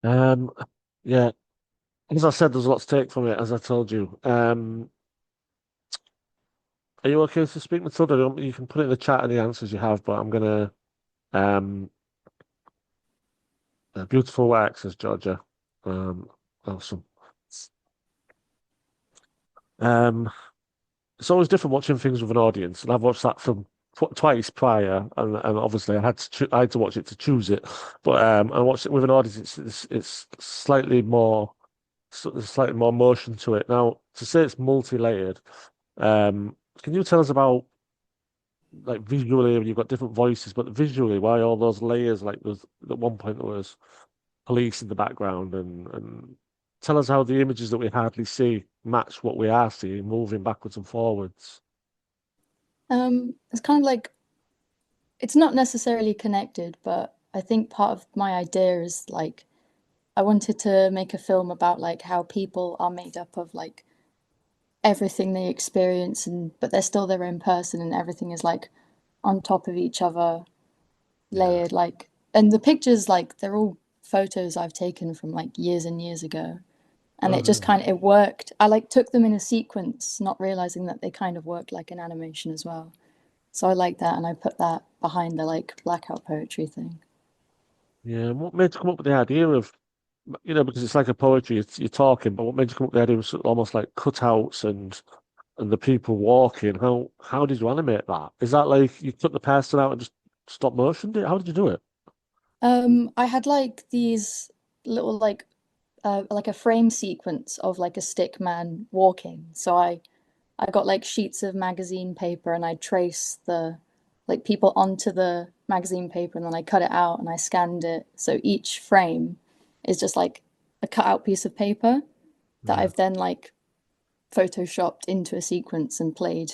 Um, yeah, as I said, there's a lot to take from it, as I told you. Are you okay to speak, Matilda? You can put it in the chat and the answers you have, but I'm gonna um beautiful work, says Georgia. Um, awesome. Um, it's always different watching things with an audience, and I've watched that film twice prior, and obviously I had to watch it to choose it, but I watched it with an audience. It's slightly more motion to it. Now, to say it's multi-layered, can you tell us about like visually, you've got different voices, but visually, why all those layers? Like there's at one point there was police in the background, and tell us how the images that we hardly see match what we are seeing, moving backwards and forwards. It's kind of like it's not necessarily connected, but I think part of my idea is like I wanted to make a film about like how people are made up of like everything they experience and but they're still their own person and everything is like on top of each other, Yeah. layered like and the pictures like they're all photos I've taken from like years and years ago. And Oh, it just really? kind of it worked. I like took them in a sequence, not realizing that they kind of worked like an animation as well. So I like that and I put that behind the like blackout poetry thing. Yeah. And what made you come up with the idea of, because it's like a poetry, you're talking, but what made you come up with the idea of almost like cutouts and the people walking? How did you animate that? Is that like you took the person out and just stop motioned it? How did you do it? I had like these little like a frame sequence of like a stick man walking. So I got like sheets of magazine paper and I trace the like people onto the magazine paper and then I cut it out and I scanned it. So each frame is just like a cut out piece of paper that Yeah. I've then like photoshopped into a sequence and played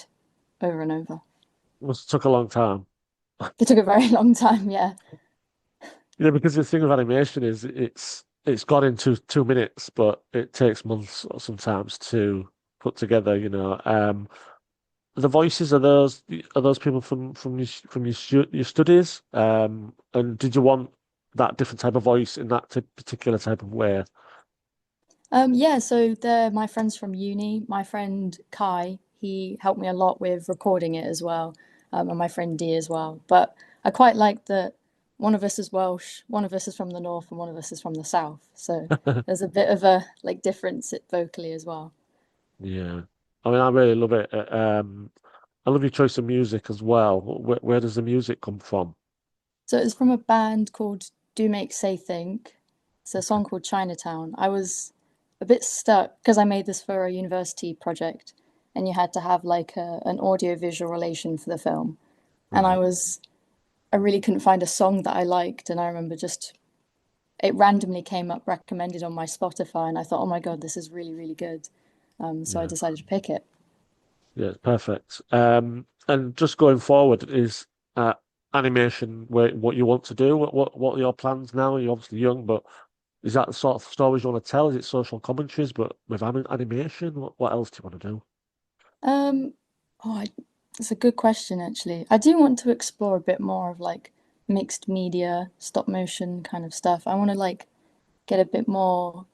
over and over. Must have took a long time. It took a very long time, yeah. Because the thing with animation is it's got into 2 minutes, but it takes months or sometimes to put together. The voices are those people from your studies. And did you want that different type of voice in that particular type of way? Yeah, so they're my friends from uni. My friend Kai, he helped me a lot with recording it as well, and my friend Dee as well. But I quite like that one of us is Welsh, one of us is from the north, and one of us is from the south. So there's a bit of a like difference vocally as well. Yeah, I mean, I really love it. I love your choice of music as well. Where does the music come from? So it's from a band called Do Make Say Think. It's a song called Chinatown. I was a bit stuck because I made this for a university project, and you had to have like an audio visual relation for the film. And Right. I really couldn't find a song that I liked, and I remember just it randomly came up recommended on my Spotify, and I thought, oh my God, this is really, really good. So I Yeah. decided to pick it. Yeah, it's perfect. And just going forward, is animation what you want to do? What are your plans now? You're obviously young, but is that the sort of stories you want to tell? Is it social commentaries, but with animation? What else do you want to do? Um, oh, it's a good question, actually. I do want to explore a bit more of like mixed media, stop motion kind of stuff. I want to like get a bit more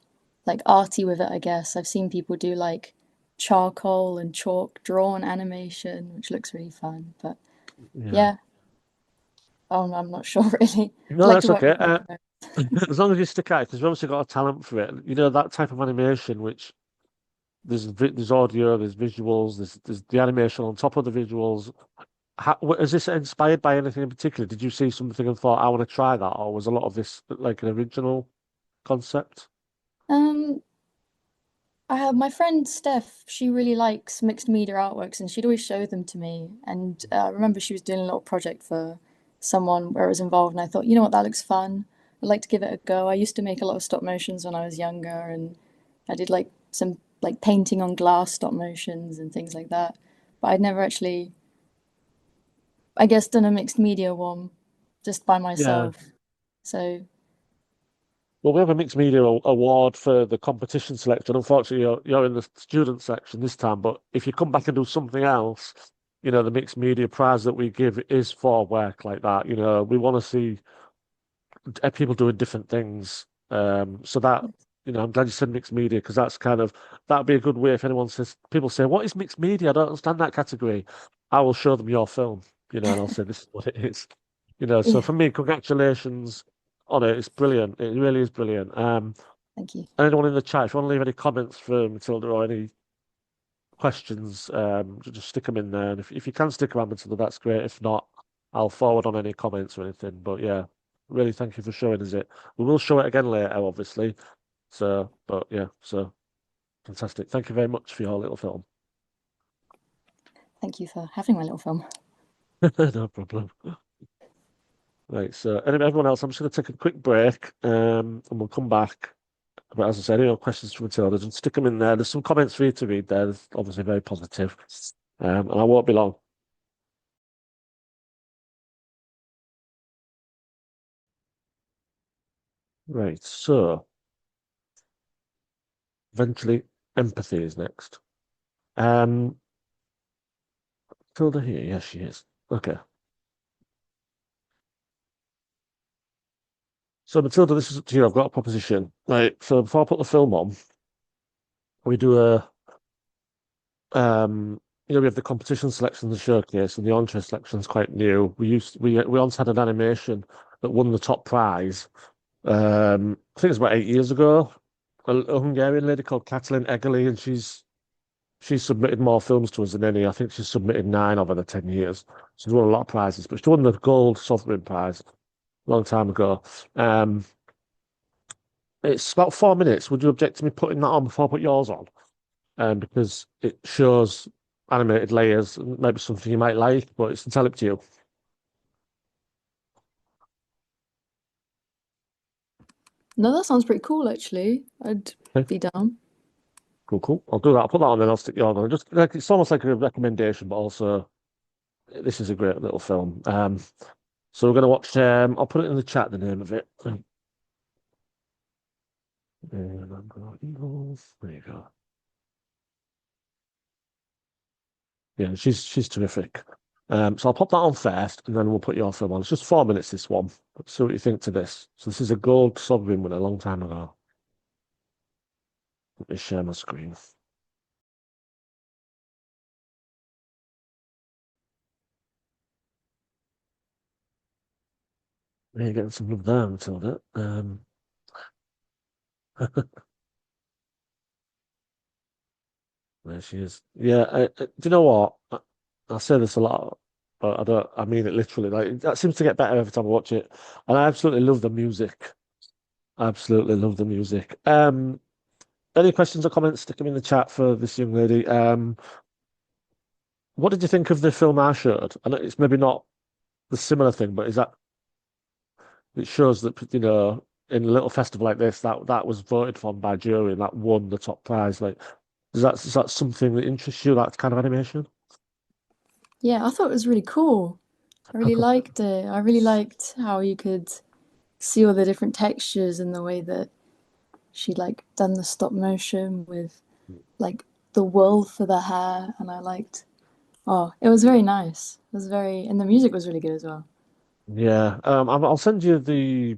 like arty with it, I guess. I've seen people do like charcoal and chalk drawn animation, which looks really fun. But Yeah. yeah, I'm not sure really. I'd No, like to that's work okay. with more. As long as you stick out, because you've obviously got a talent for it. That type of animation, which there's audio, there's visuals, there's the animation on top of the visuals. Is this inspired by anything in particular? Did you see something and thought, I want to try that? Or was a lot of this like an original concept? Um, I have my friend Steph. She really likes mixed media artworks, and she'd always show them to me. And I remember she was doing a little project for someone where I was involved, and I thought, you know what, that looks fun. I'd like to give it a go. I used to make a lot of stop motions when I was younger, and I did like some like painting on glass stop motions and things like that. But I'd never actually, I guess, done a mixed media one just by Yeah. myself. So Well, we have a mixed media award for the competition selection. Unfortunately, you're in the student section this time, but if you come back and do something else, the mixed media prize that we give is for work like that. We want to see people doing different things. So that, I'm glad you said mixed media because that's that'd be a good way if anyone says, people say, what is mixed media? I don't understand that category. I will show them your film, and I'll say, this is what it is. So Yeah, for me, congratulations on it. It's brilliant. It really is brilliant. thank you. Anyone in the chat, if you want to leave any comments for Matilda or any questions, just stick them in there. And if you can stick around Matilda, that's great. If not, I'll forward on any comments or anything. But yeah, really thank you for showing us it. We will show it again later, obviously. So, but yeah, so fantastic. Thank you very much for your little film. Thank you for having my little film. No problem. Right, so anyway, everyone else, I'm just going to take a quick break, and we'll come back. But as I said, any questions from Matilda, just stick them in there. There's some comments for you to read there. There's obviously very positive. And I won't be long. Right, so eventually empathy is next. Um, Matilda here, yes, she is. Okay. So Matilda, this is up to you. I've got a proposition. Right, so before I put the film on, we do um we have the competition selection and the showcase, and the entree selection is quite new. We once had an animation that won the top prize. I think it was about 8 years ago. A Hungarian lady called Katalin Egeli, and she's submitted more films to us than any. I think she's submitted 9 over the 10 years. She's won a lot of prizes, but she won the Gold Sovereign Prize a long time ago. Um, it's about 4 minutes. Would you object to me putting that on before I put yours on? Because it shows animated layers, and maybe something you might like, but it's entirely up to you. No, that sounds pretty cool, actually. I'd Okay, be down. cool, cool. I'll do that. I'll put that on, then I'll stick yours on. Just like it's almost like a recommendation, but also this is a great little film. So we're gonna watch. I'll put it in the chat. The name of it. There you go. Yeah, she's terrific. So I'll pop that on first, and then we'll put your film on. It's just 4 minutes, this one. See what you think to this. So this is a gold sovereign win a long time ago. Let me share my screen. There you getting some love there, Matilda. There she is. Yeah, do you know what? I say this a lot, but I don't. I mean it literally. Like that seems to get better every time I watch it, and I absolutely love the music. Absolutely love the music. Any questions or comments? Stick them in the chat for this young lady. What did you think of the film I showed? I know it's maybe not the similar thing, but is that it shows that in a little festival like this that was voted for by jury and that won the top prize. Like, is that something that interests you? That kind of animation? Yeah, I thought it was really cool. I really liked it. I really liked how you could see all the different textures and the way that she'd like done the stop motion with like the wool for the hair, and I liked. Oh, it was very nice. It was very, and the music was really good as well. Yeah. I'll send you the.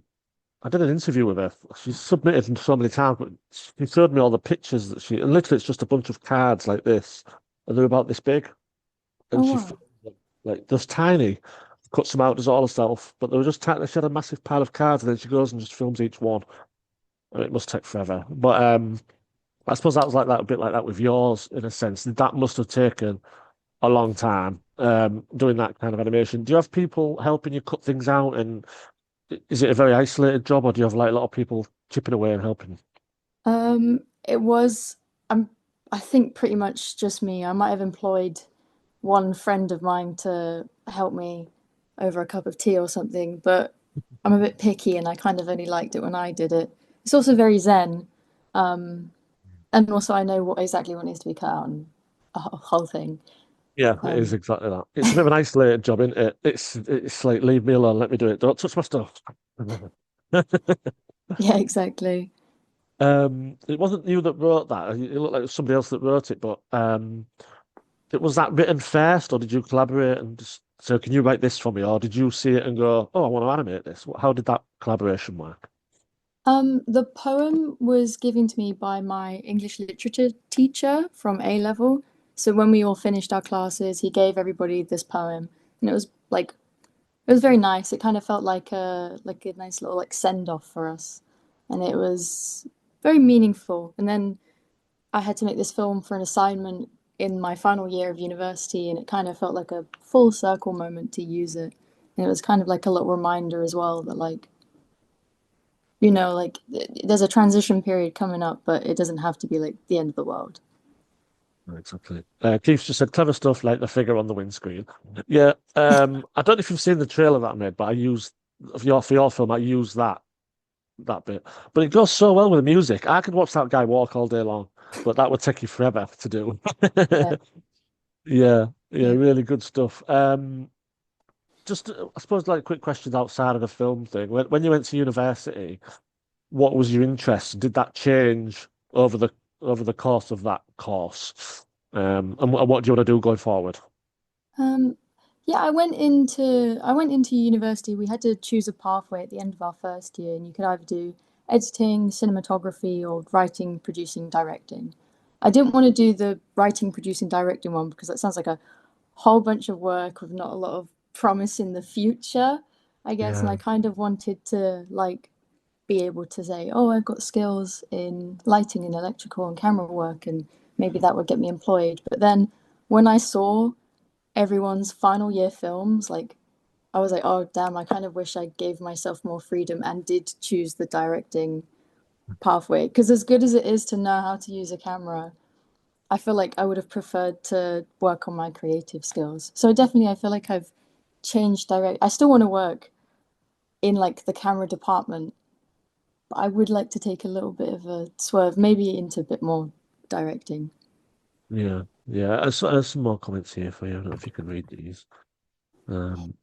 I did an interview with her. She's submitted so many times, but she showed me all the pictures and literally it's just a bunch of cards like this, and they're about this big, Oh and wow. like just tiny, cuts them out, does it all herself, but they were just tiny. She had a massive pile of cards, and then she goes and just films each one, and it must take forever. But I suppose that was like that a bit like that with yours in a sense. That must have taken a long time, doing that kind of animation. Do you have people helping you cut things out, and is it a very isolated job, or do you have like a lot of people chipping away and helping? It was. I'm. I think pretty much just me. I might have employed one friend of mine to help me over a cup of tea or something, but I'm a bit picky and I kind of only liked it when I did it. It's also very zen, and also I know what exactly what needs to be cut out and a whole thing. Yeah, it is Um, exactly that. It's a bit of an isolated job, isn't it? It's like leave me alone, let me do it. Don't touch my stuff. yeah, exactly. It wasn't you that wrote that. It looked like it was somebody else that wrote it, but it was that written first, or did you collaborate and just so can you write this for me, or did you see it and go, oh, I want to animate this? How did that collaboration work? The poem was given to me by my English literature teacher from A level. So when we all finished our classes, he gave everybody this poem, and it was like it was very nice. It kind of felt like a nice little like send off for us, and it was very meaningful. And then I had to make this film for an assignment in my final year of university, and it kind of felt like a full circle moment to use it. And it was kind of like a little reminder as well that like like there's a transition period coming up, but it doesn't have to be like the end of the world. Exactly. Keith's just said clever stuff like the figure on the windscreen. Yeah. I don't know if you've seen the trailer that I made, but I used for your film, I used that bit. But it goes so well with the music. I could watch that guy walk all day long, but that would take you forever to do. Yeah. Yeah, yeah, Yeah. really good stuff. Just I suppose like quick questions outside of the film thing. When you went to university, what was your interest? Did that change over the course of that course? And what do you want to do going forward? Um, yeah, I went into university. We had to choose a pathway at the end of our first year, and you could either do editing, cinematography, or writing, producing, directing. I didn't want to do the writing, producing, directing one because that sounds like a whole bunch of work with not a lot of promise in the future, I guess. And Yeah, I kind of wanted to like be able to say, oh, I've got skills in lighting and electrical and camera work, and maybe that would get me employed. But then when I saw everyone's final year films, like I was like, oh damn, I kind of wish I gave myself more freedom and did choose the directing pathway. Because as good as it is to know how to use a camera, I feel like I would have preferred to work on my creative skills. So definitely I feel like I've changed direct. I still want to work in like the camera department, but I would like to take a little bit of a swerve, maybe into a bit more directing. yeah, yeah. There's some more comments here for you. I don't know if you can read these. Um,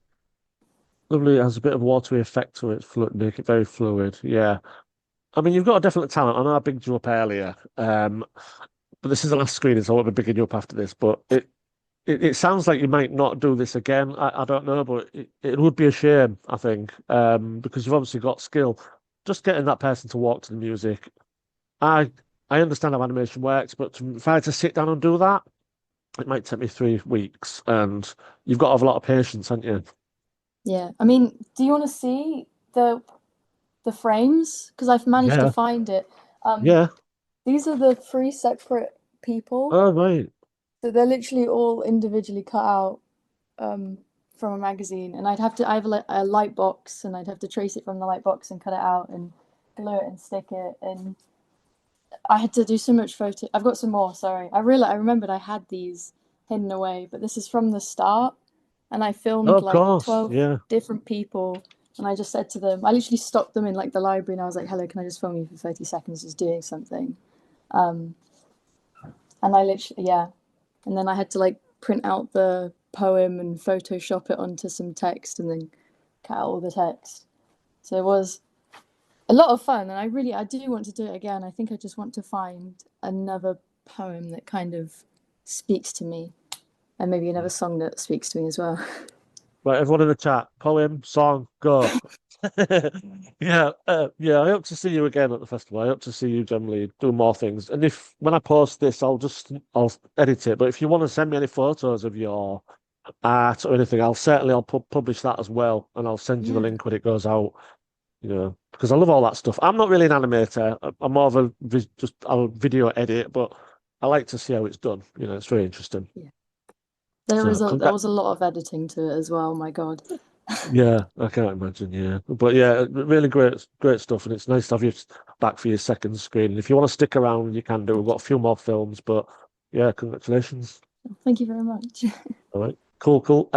Lovely. It has a bit of watery effect to it, make it very fluid. Yeah. I mean, you've got a definite talent. I know I bigged you up earlier, but this is the last screening, so I won't be bigging you up after this. But it sounds like you might not do this again. I don't know, but it would be a shame, I think, because you've obviously got skill. Just getting that person to walk to the music. I I understand how animation works, but if I had to sit down and do that, it might take me 3 weeks, and you've got to have a lot of patience, haven't you? Yeah. I mean, do you want to see the frames? Because I've managed to Yeah, find it. Um, yeah. these are the three separate people. Oh, right. So they're literally all individually cut out um, from a magazine, and I have a light box, and I'd have to trace it from the light box and cut it out and glue it and stick it. And I had to do so much photo. I've got some more. Sorry, I remembered I had these hidden away, but this is from the start, and I Oh, filmed of like course. 12 Yeah. different people. And I just said to them, I literally stopped them in like the library, and I was like, "Hello, can I just film you for 30 seconds, just doing something?" Um, and I literally, yeah, and then I had to like print out the poem and Photoshop it onto some text and then cut out all the text. So it was a lot of fun, and I do want to do it again. I think I just want to find another poem that kind of speaks to me, and maybe another song that speaks to me as well. Right, everyone in the chat, poem, song, go. Yeah, yeah. I hope to see you again at the festival. I hope to see you generally do more things. And if when I post this, I'll edit it. But if you want to send me any photos of your art or anything, I'll publish that as well, and I'll send you the Yeah, link when it goes out. Because I love all that stuff. I'm not really an animator. I'm more of just I'll video edit, but I like to see how it's done. It's very interesting. yeah. So, There congrats. was a lot of editing to it as well. My God. Yeah, I can't imagine. Yeah, but yeah, really great stuff, and it's nice to have you back for your second screen. And if you want to stick around, you can do. We've got a few more films, but yeah, congratulations. Thank you very much. All right, cool.